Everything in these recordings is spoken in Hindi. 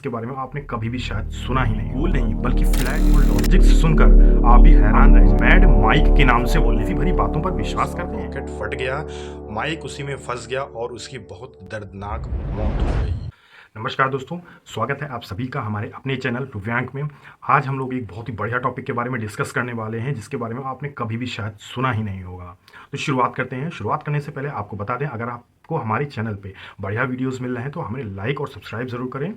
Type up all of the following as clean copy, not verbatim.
जिसके बारे में आपने कभी भी शायद सुना ही नहीं, गोल नहीं बल्कि फ्लैट और लॉजिक सुनकर आप भी हैरान रह जाए। मैड माइक के नाम से वो लिखी भरी बातों पर विश्वास करते हैं। रॉकेट फट गया, माइक उसी में फंस गया और उसकी बहुत दर्दनाक मौत हो गई। नमस्कार दोस्तों, स्वागत है आप सभी का हमारे अपने चैनल रुव्यांक में। आज हम लोग एक बहुत ही बढ़िया टॉपिक के बारे में डिस्कस करने वाले हैं जिसके बारे में आपने कभी भी शायद सुना ही नहीं होगा। तो शुरुआत करते हैं। शुरुआत करने से पहले आपको बता दें, अगर आपको हमारे चैनल पे बढ़िया वीडियोस मिल रहे हैं तो हमें लाइक और सब्सक्राइब ज़रूर करें।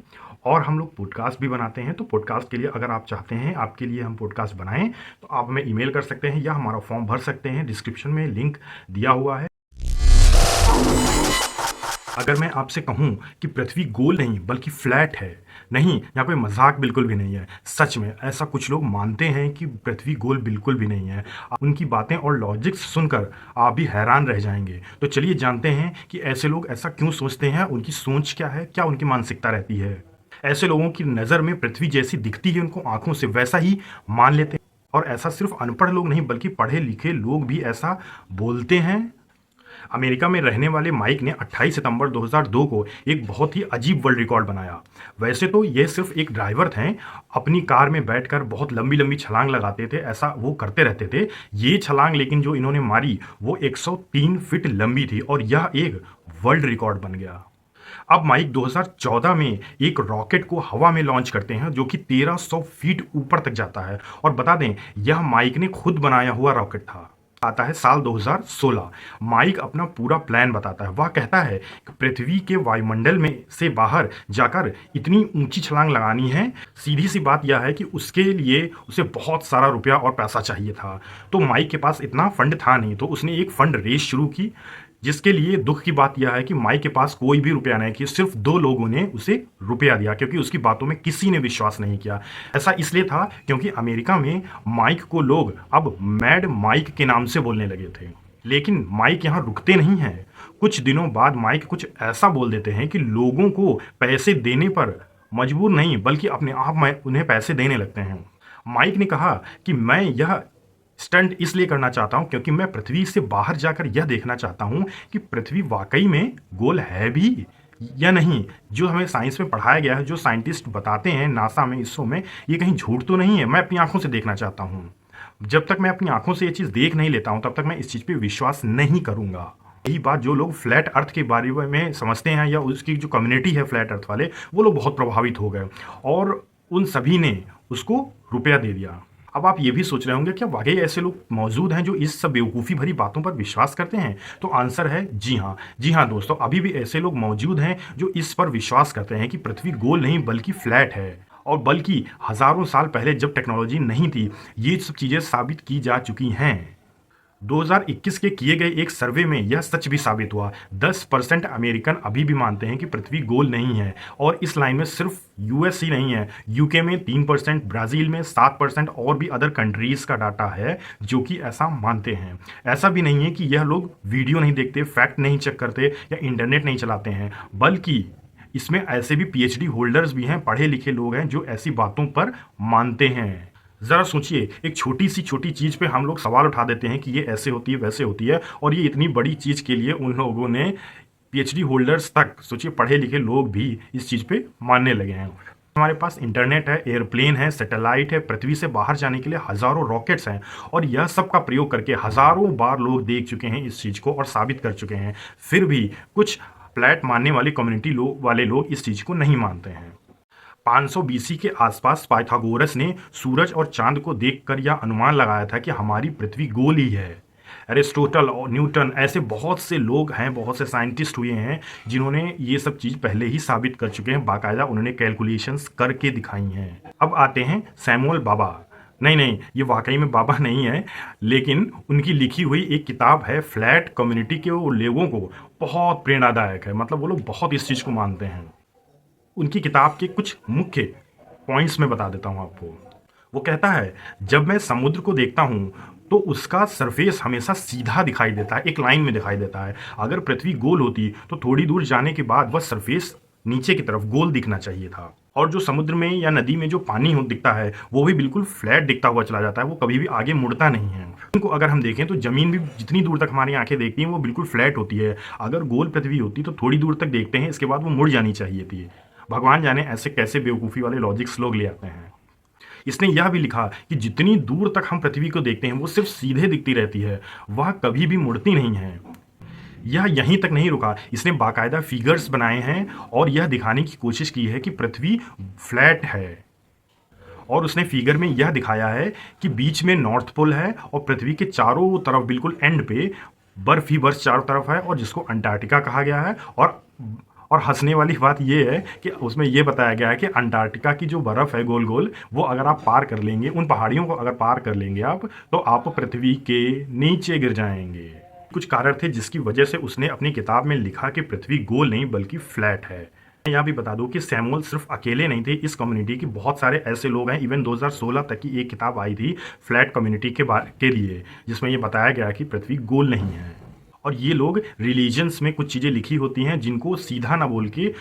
और हम लोग पॉडकास्ट भी बनाते हैं, तो पॉडकास्ट के लिए अगर आप चाहते हैं आपके लिए हम पॉडकास्ट बनाएं तो आप हमें ईमेल कर सकते हैं या हमारा फॉर्म भर सकते हैं। डिस्क्रिप्शन में लिंक दिया हुआ है। अगर मैं आपसे कहूं कि पृथ्वी गोल नहीं बल्कि फ्लैट है, नहीं, यहाँ पे मजाक बिल्कुल भी नहीं है, सच में ऐसा कुछ लोग मानते हैं कि पृथ्वी गोल बिल्कुल भी नहीं है। उनकी बातें और लॉजिक सुनकर आप भी हैरान रह जाएंगे। तो चलिए जानते हैं कि ऐसे लोग ऐसा क्यों सोचते हैं, उनकी सोच क्या है, क्या उनकी मानसिकता रहती है। ऐसे लोगों की नज़र में पृथ्वी जैसी दिखती है, उनको आंखों से वैसा ही मान लेते हैं। और ऐसा सिर्फ अनपढ़ लोग नहीं बल्कि पढ़े लिखे लोग भी ऐसा बोलते हैं। अमेरिका में रहने वाले माइक ने 28 सितंबर 2002 को एक बहुत ही अजीब वर्ल्ड रिकॉर्ड बनाया। वैसे तो ये सिर्फ एक ड्राइवर थे, अपनी कार में बैठकर बहुत लंबी लंबी छलांग लगाते थे, ऐसा वो करते रहते थे। ये छलांग लेकिन जो इन्होंने मारी वो 103 फीट लंबी थी और यह एक वर्ल्ड रिकॉर्ड बन गया। अब माइक 2014 में एक रॉकेट को हवा में लॉन्च करते हैं जो कि 1300 फीट ऊपर तक जाता है। और बता दें, यह माइक ने खुद बनाया हुआ रॉकेट था। आता है साल 2016। माइक अपना पूरा प्लान बताता है। वह कहता है कि पृथ्वी के वायुमंडल में से बाहर जाकर इतनी ऊंची छलांग लगानी है। सीधी सी बात यह है कि उसके लिए उसे बहुत सारा रुपया और पैसा चाहिए था। तो माइक के पास इतना फंड था नहीं, तो उसने एक फंड रेस शुरू की, जिसके लिए दुख की बात यह है कि माइक के पास कोई भी रुपया नहीं किया। सिर्फ 2 लोगों ने उसे रुपया दिया क्योंकि उसकी बातों में किसी ने विश्वास नहीं किया। ऐसा इसलिए था क्योंकि अमेरिका में माइक को लोग अब मैड माइक के नाम से बोलने लगे थे। लेकिन माइक यहाँ रुकते नहीं हैं। कुछ दिनों बाद माइक कुछ ऐसा बोल देते हैं कि लोगों को पैसे देने पर मजबूर नहीं बल्कि अपने आप में उन्हें पैसे देने लगते हैं। माइक ने कहा कि मैं यह स्टंट इसलिए करना चाहता हूं क्योंकि मैं पृथ्वी से बाहर जाकर यह देखना चाहता हूं कि पृथ्वी वाकई में गोल है भी या नहीं। जो हमें साइंस में पढ़ाया गया है, जो साइंटिस्ट बताते हैं नासा में, इसरो में, ये कहीं झूठ तो नहीं है। मैं अपनी आंखों से देखना चाहता हूं। जब तक मैं अपनी आंखों से ये चीज़ देख नहीं लेता हूं तब तक मैं इस चीज़ पे विश्वास नहीं करूंगा। यही बात जो लोग फ्लैट अर्थ के बारे में समझते हैं या उसकी जो कम्युनिटी है फ्लैट अर्थ वाले, वो लोग बहुत प्रभावित हो गए और उन सभी ने उसको रुपया दे दिया। अब आप ये भी सोच रहे होंगे, क्या वाकई ऐसे लोग मौजूद हैं जो इस सब बेवकूफ़ी भरी बातों पर विश्वास करते हैं? तो आंसर है जी हाँ। जी हाँ दोस्तों, अभी भी ऐसे लोग मौजूद हैं जो इस पर विश्वास करते हैं कि पृथ्वी गोल नहीं बल्कि फ्लैट है। और बल्कि हज़ारों साल पहले जब टेक्नोलॉजी नहीं थी, ये सब चीज़ें साबित की जा चुकी हैं। 2021 के किए गए एक सर्वे में यह सच भी साबित हुआ। 10% अमेरिकन अभी भी मानते हैं कि पृथ्वी गोल नहीं है। और इस लाइन में सिर्फ यूएस ही नहीं है, यूके में 3%, ब्राज़ील में 7% और भी अदर कंट्रीज़ का डाटा है जो कि ऐसा मानते हैं। ऐसा भी नहीं है कि यह लोग वीडियो नहीं देखते, फैक्ट नहीं चेक करते या इंटरनेट नहीं चलाते हैं, बल्कि इसमें ऐसे भी पीएचडी होल्डर्स भी हैं, पढ़े लिखे लोग हैं जो ऐसी बातों पर मानते हैं। ज़रा सोचिए, एक छोटी चीज़ पे हम लोग सवाल उठा देते हैं कि ये ऐसे होती है वैसे होती है, और ये इतनी बड़ी चीज़ के लिए उन लोगों ने पीएचडी होल्डर्स तक, सोचिए पढ़े लिखे लोग भी इस चीज़ पे मानने लगे हैं। हमारे पास इंटरनेट है, एयरप्लेन है, सैटेलाइट है, पृथ्वी से बाहर जाने के लिए हज़ारों रॉकेट्स हैं और यह सब का प्रयोग करके हज़ारों बार लोग देख चुके हैं इस चीज़ को और साबित कर चुके हैं। फिर भी कुछ फ्लैट मानने वाली कम्युनिटी वाले लोग इस चीज़ को नहीं मानते हैं। 500 बीसी के आसपास पाइथागोरस ने सूरज और चांद को देखकर यह अनुमान लगाया था कि हमारी पृथ्वी गोल ही है। एरिस्टोटल और न्यूटन, ऐसे बहुत से लोग हैं, बहुत से साइंटिस्ट हुए हैं जिन्होंने ये सब चीज़ पहले ही साबित कर चुके हैं, बाकायदा उन्होंने कैलकुलेशंस करके दिखाई हैं। अब आते हैं सैमुअल बाबा। नहीं, ये वाकई में बाबा नहीं है, लेकिन उनकी लिखी हुई एक किताब है, फ्लैट कम्युनिटी के वो लोगों को बहुत प्रेरणादायक है। मतलब वो लोग बहुत इस चीज़ को मानते हैं। उनकी किताब के कुछ मुख्य पॉइंट्स मैं बता देता हूँ आपको। वो कहता है, जब मैं समुद्र को देखता हूँ तो उसका सरफेस हमेशा सीधा दिखाई देता है, एक लाइन में दिखाई देता है। अगर पृथ्वी गोल होती तो थोड़ी दूर जाने के बाद वह सरफेस नीचे की तरफ गोल दिखना चाहिए था। और जो समुद्र में या नदी में जो पानी दिखता है वो भी बिल्कुल फ्लैट दिखता हुआ चला जाता है, वो कभी भी आगे मुड़ता नहीं है। उनको अगर हम देखें तो ज़मीन भी जितनी दूर तक हमारी आंखें देखती हैं वो बिल्कुल फ्लैट होती है। अगर गोल पृथ्वी होती तो थोड़ी दूर तक देखते हैं, इसके बाद वो मुड़ जानी चाहिए थी। भगवान जाने ऐसे कैसे बेवकूफ़ी वाले लॉजिक्स लोग ले आते हैं। इसने यह भी लिखा कि जितनी दूर तक हम पृथ्वी को देखते हैं वो सिर्फ सीधे दिखती रहती है, वह कभी भी मुड़ती नहीं है। यह यहीं तक नहीं रुका, इसने बाकायदा फिगर्स बनाए हैं और यह दिखाने की कोशिश की है कि पृथ्वी फ्लैट है। और उसने फिगर में यह दिखाया है कि बीच में नॉर्थ पोल है और पृथ्वी के चारों तरफ बिल्कुल एंड पे बर्फ ही बर्फ चारों तरफ है, और जिसको अंटार्कटिका कहा गया है। और हंसने वाली बात यह है कि उसमें यह बताया गया है कि अंटार्कटिका की जो बर्फ़ है गोल गोल, वो अगर आप पार कर लेंगे, उन पहाड़ियों को अगर पार कर लेंगे आप, तो आप पृथ्वी के नीचे गिर जाएंगे। कुछ कारण थे जिसकी वजह से उसने अपनी किताब में लिखा कि पृथ्वी गोल नहीं बल्कि फ्लैट है। मैं यहाँ भी बता दूं कि सैमुअल सिर्फ अकेले नहीं थे, इस कम्युनिटी के बहुत सारे ऐसे लोग हैं। इवन 2016 तक की एक किताब आई थी फ्लैट कम्युनिटी के लिए, जिसमें ये बताया गया कि पृथ्वी गोल नहीं है। और ये लोग रिलीजन्स में कुछ चीज़ें लिखी होती हैं जिनको सीधा ना बोल के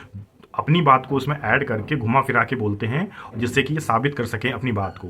अपनी बात को उसमें ऐड करके घुमा फिरा के बोलते हैं, जिससे कि ये साबित कर सकें अपनी बात को।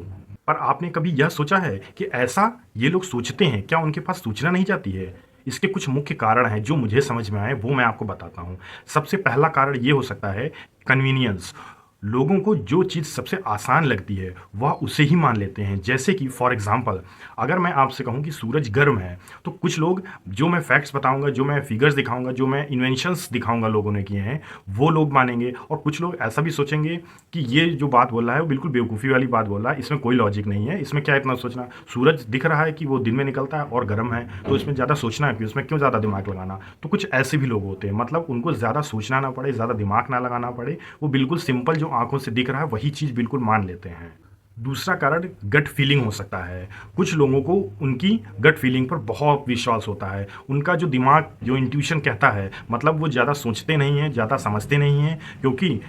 पर आपने कभी यह सोचा है कि ऐसा ये लोग सोचते हैं, क्या उनके पास सूचना नहीं जाती है? इसके कुछ मुख्य कारण हैं जो मुझे समझ में आए, वो मैं आपको बताता हूँ। सबसे पहला कारण ये हो सकता है कन्वीनियंस। लोगों को जो चीज़ सबसे आसान लगती है वह उसे ही मान लेते हैं। जैसे कि फॉर एग्जांपल, अगर मैं आपसे कहूँ कि सूरज गर्म है, तो कुछ लोग, जो मैं फैक्ट्स बताऊंगा, जो मैं फिगर्स दिखाऊंगा, जो मैं इन्वेंशंस दिखाऊंगा लोगों ने किए हैं, वो लोग मानेंगे। और कुछ लोग ऐसा भी सोचेंगे कि ये जो बात बोल रहा है वो बिल्कुल बेवकूफ़ी वाली बात बोल रहा है, इसमें कोई लॉजिक नहीं है, इसमें क्या इतना सोचना, सूरज दिख रहा है कि वो दिन में निकलता है और गर्म है, तो इसमें ज़्यादा सोचना है कि उसमें क्यों ज़्यादा दिमाग लगाना। तो कुछ ऐसे भी लोग होते हैं, मतलब उनको ज़्यादा सोचना ना पड़े, ज़्यादा दिमाग ना लगाना पड़े, वो बिल्कुल सिंपल जो आंखों से दिख रहा है वही चीज़ बिल्कुल मान लेते हैं। दूसरा कारण गट फीलिंग हो सकता है। कुछ लोगों को उनकी गट फीलिंग पर बहुत विश्वास होता है। उनका जो दिमाग, जो इंट्यूशन कहता है, मतलब वो ज़्यादा सोचते नहीं हैं, ज़्यादा समझते नहीं हैं, क्योंकि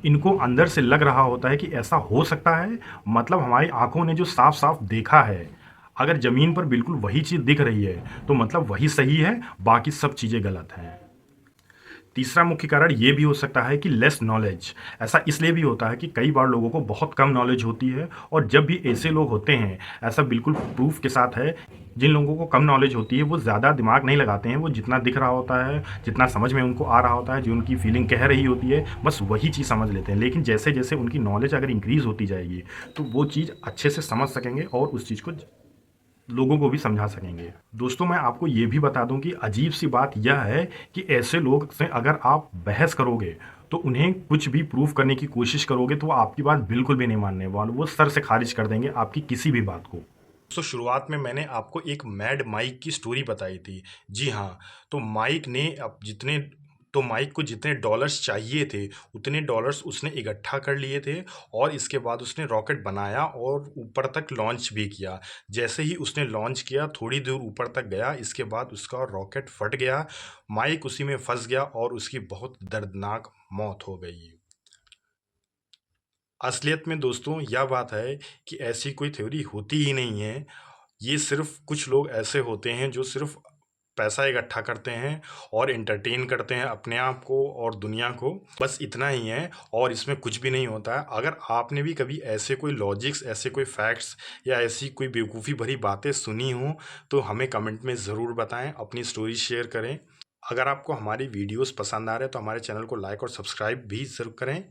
इनको अंदर से लग रहा होता है कि ऐसा हो सकता है। मतलब हमारी आंखों ने जो साफ साफ देखा है, अगर ज़मीन पर बिल्कुल वही चीज़ दिख रही है तो मतलब वही सही है, बाकी सब चीज़ें गलत हैं। तीसरा मुख्य कारण ये भी हो सकता है कि लेस नॉलेज। ऐसा इसलिए भी होता है कि कई बार लोगों को बहुत कम नॉलेज होती है, और जब भी ऐसे लोग होते हैं, ऐसा बिल्कुल प्रूफ के साथ है, जिन लोगों को कम नॉलेज होती है वो ज़्यादा दिमाग नहीं लगाते हैं। वो जितना दिख रहा होता है, जितना समझ में उनको आ रहा होता है, जो उनकी फीलिंग कह रही होती है, बस वही चीज़ समझ लेते हैं। लेकिन जैसे जैसे उनकी नॉलेज अगर इंक्रीज़ होती जाएगी तो वो चीज़ अच्छे से समझ सकेंगे और उस चीज़ को लोगों को भी समझा सकेंगे। दोस्तों, मैं आपको ये भी बता दूं कि अजीब सी बात यह है कि ऐसे लोग से अगर आप बहस करोगे, तो उन्हें कुछ भी प्रूफ करने की कोशिश करोगे तो वो आपकी बात बिल्कुल भी नहीं मानने वाले, वो सर से खारिज कर देंगे आपकी किसी भी बात को। तो शुरुआत में मैंने आपको एक मैड माइक की स्टोरी बताई थी। जी हाँ, तो माइक ने अब जितने तो माइक को जितने डॉलर्स चाहिए थे, उतने डॉलर्स उसने इकट्ठा कर लिए थे, और इसके बाद उसने रॉकेट बनाया और ऊपर तक लॉन्च भी किया। जैसे ही उसने लॉन्च किया, थोड़ी दूर ऊपर तक गया, इसके बाद उसका रॉकेट फट गया, माइक उसी में फंस गया और उसकी बहुत दर्दनाक मौत हो गई। असलियत में दोस्तों यह बात है कि ऐसी कोई थ्योरी होती ही नहीं है। ये सिर्फ कुछ लोग ऐसे होते हैं जो सिर्फ पैसा इकट्ठा करते हैं और एंटरटेन करते हैं अपने आप को और दुनिया को, बस इतना ही है, और इसमें कुछ भी नहीं होता है। अगर आपने भी कभी ऐसे कोई लॉजिक्स, ऐसे कोई फैक्ट्स या ऐसी कोई बेवकूफ़ी भरी बातें सुनी हो, तो हमें कमेंट में ज़रूर बताएं, अपनी स्टोरी शेयर करें। अगर आपको हमारी वीडियोस पसंद आ रहे हैं तो हमारे चैनल को लाइक और सब्सक्राइब भी ज़रूर करें।